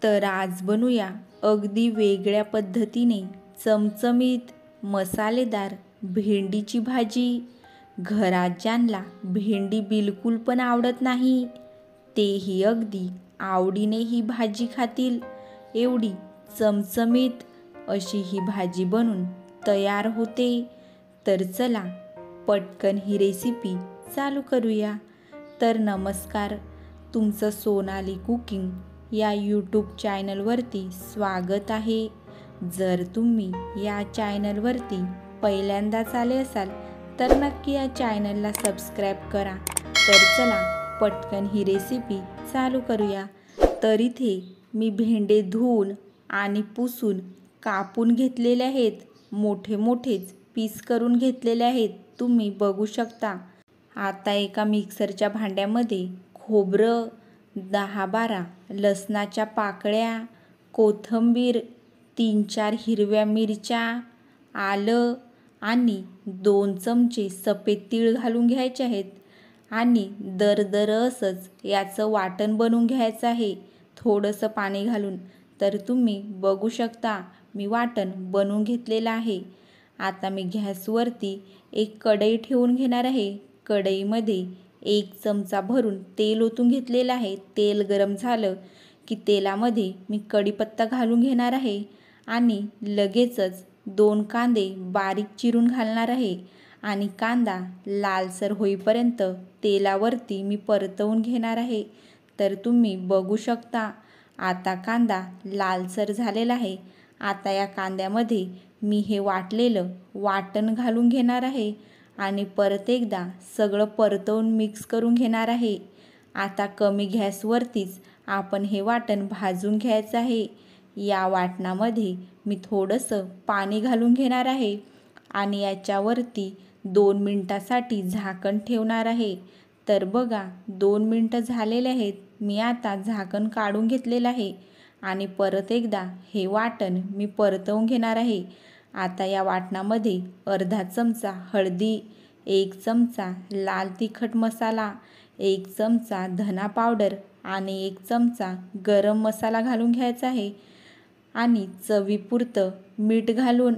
तर आज बनवूया अगदी वेगळ्या पद्धतीने चमचमीत मसालेदार भेंडीची भाजी। घरात ज्यांना भेंडी बिलकुल पण आवडत नाही तेही अगदी आवडीने ही भाजी खातील। एवढी चमचमीत अशी ही भाजी बनून तयार होते। तर चला पटकन ही रेसिपी चालू करूया। तर नमस्कार, तुमचं सोनाली कुकिंग या यूट्यूब चॅनलवरती स्वागत आहे। जर तुम्ही या चॅनलवरती पहिल्यांदाच आले असाल तर नक्की या चॅनलला सबस्क्राईब करा। तर चला पटकन ही रेसिपी चालू करूया। तर इथे मी भेंडे धुवून आणि पुसून कापून घेतलेले आहेत, मोठे मोठेच पीस करून घेतलेले आहेत, तुम्ही बघू शकता। आता एका मिक्सरच्या भांड्यामध्ये खोबरं, 10-12 लसणाच्या पाकळ्या, कोथिंबीर, 3-4 हिरव्या मिरच्या, आलं आणि 2 चमचे सफेद तीळ घालून घ्यायचे आहेत आणि दरदर असंच याचं वाटण बनवून घ्यायचं आहे थोडंसं पाणी घालून। तर तुम्ही बघू शकता मी वाटण बनवून घेतलेलं आहे। आता मी गॅसवरती एक कढई ठेवून घेणार आहे। कढईमध्ये 1 चमचा भरून तेल ओतून घेतलेलं आहे। तेल गरम झालं की तेलामध्ये मी कढीपत्ता घालून घेणार आहे आणि लगेचच 2 कांदे बारीक चिरून घालणार आहे आणि कांदा लालसर होईपर्यंत तेलावरती मी परतवून घेणार आहे। तर तुम्ही बघू शकता आता कांदा लालसर झालेला आहे। आता या कांद्यामध्ये मी हे वाटलेलं वाटण घालून घेणार आहे आणि परत एकदा सगळं परतवून मिक्स करून घेणार आहे। आता कमी गॅसवरतीच आपण हे वाटण भाजून घ्यायचं आहे। या वाटणामध्ये मी थोडंसं पाणी घालून घेणार आहे आणि याच्यावरती 2 मिनिटासाठी झाकण ठेवणार आहे। तर बघा 2 मिनिटं झालेले आहेत। मी आता झाकण काढून घेतलेलं आहे आणि परत एकदा हे वाटण मी परतवून घेणार आहे। आता या वाटणामध्ये अर्धा चमचा हळदी, 1 चमचा लाल तिखट मसाला, 1 चमचा धना पावडर आणि 1 चमचा गरम मसाला घालून घ्यायचा आहे आणि चवीपुरतं मीठ घालून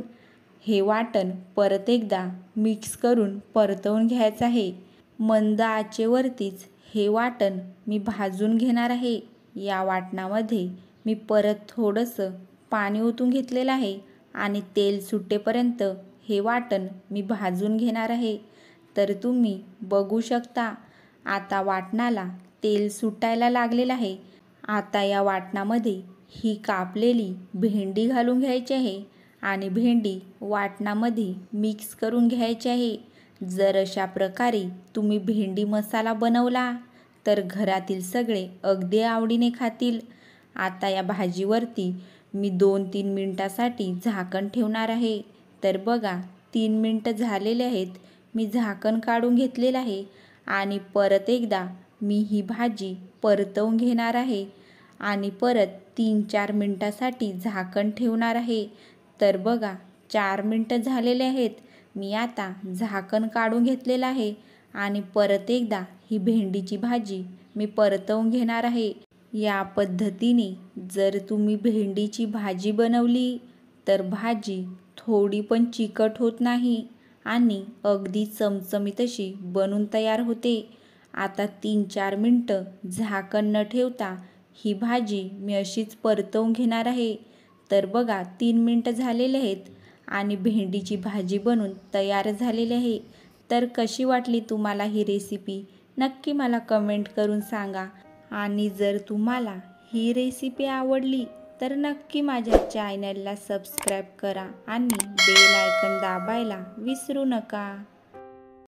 हे वाटण परत एकदा मिक्स करून परतवून घ्यायचं आहे। मंद आचेवरतीच हे वाटण मी भाजून घेणार आहे। या वाटणामध्ये मी परत थोडंसं पाणी ओतून घेतलेलं आहे आणि तेल सुटेपर्यंत हे वाटण मी भाजून घेणार आहे। तर तुम्ही बघू शकता आता वाटणाला तेल सुटायला लागलेलं आहे। आता या वाटणामध्ये ही कापलेली भेंडी घालून घ्यायची आहे आणि भेंडी वाटणामध्ये मिक्स करून घ्यायची आहे। जर अशा प्रकारे तुम्ही भेंडी मसाला बनवला तर घरातील सगळे अगदी आवडीने खातील। आता या भाजीवरती मी 2-3 मिनिटासाठी झाकण ठेवणार आहे। तर बघा 3 मिनिटं झालेले आहेत। मी झाकण काढून घेतलेलं आहे आणि परत एकदा मी ही भाजी परतवून घेणार आहे आणि परत 3-4 मिनिटासाठी झाकण ठेवणार आहे। तर बघा 4 मिनिटं झालेले आहेत। मी आता झाकण काढून घेतलेलं आहे आणि परत एकदा ही भेंडीची भाजी मी परतवून घेणार आहे। या पद्धतीने जर तुम्ही भेंडीची भाजी बनवली तर भाजी थोडी पण चिकट होत नाही आणि अगदी चमचमीत अशी बनून तयार होते। आता 3-4 मिनिटं झाकण न ठेवता ही भाजी मी अशीच परतवून घेणार आहे। तर बघा 3 मिनिटं झालेले आहेत आणि भेंडीची भाजी बनून तयार झालेली आहे। तर कशी वाटली तुम्हाला ही रेसिपी नक्की मला कमेंट करून सांगा आणि जर तुम्हाला ही रेसिपी आवडली तर नक्की माझ्या चॅनलला सबस्क्राईब करा आणि बेल आयकॉन दाबायला विसरू नका।